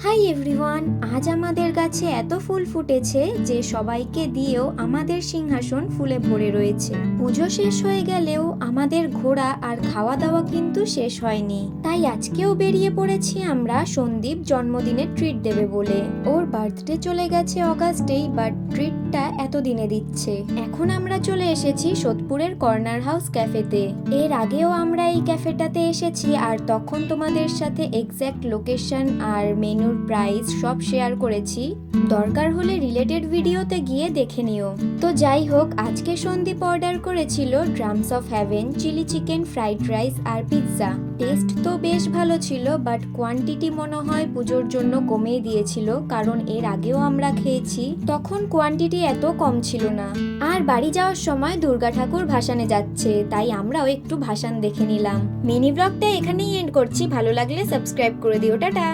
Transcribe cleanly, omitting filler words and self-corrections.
Hi everyone, আজ আমাদের গাছে এত ফুল ফুটেছে যে সবাইকে দিয়েও আমাদের সিংহাসন ফুলে ভরে রয়েছে। পুজো শেষ হয়ে গেলেও আমাদের ঘোরা আর খাওয়া দাওয়া কিন্তু শেষ হয়নি। তাই আজকেও বেরিয়ে পড়েছি আমরা সন্দীপ জন্মদিনের ট্রিট দেবে বলে। ওর বার্থডে চলে গেছে অগাস্টেই, বাট ট্রিটটা এতদিনে দিচ্ছে। এখন আমরা চলে এসেছি সোদপুরের কর্নার হাউস ক্যাফেতে। এর আগেও আমরা এই ক্যাফেটাতে এসেছি আর তখন তোমাদের সাথে এক্স্যাক্ট লোকেশন আর মেনু প্রাইস সব শেয়ার করেছি, দরকার হলে রিলেটেড ভিডিওতে গিয়ে দেখে নিও। তো যাই হোক, আজকে সন্দীপ অর্ডার করেছিল drums of heaven, chilli chicken, fried rice আর পিৎজা। টেস্ট তো বেশ ভালো ছিল, বাট কোয়ান্টিটি মনে হয় পুজোর জন্য কমিয়ে দিয়েছিল, কারণ এর আগেও আমরা খেয়েছি তখন কোয়ান্টিটি এত কম ছিল না। আর বাড়ি যাওয়ার সময় দুর্গা ঠাকুর ভাসানে যাচ্ছে, তাই আমরাও একটু ভাসান দেখে নিলাম। মিনি ব্লগটা এখানেই এন্ড করছি। ভালো লাগলে সাবস্ক্রাইব করে দিও। টাটা।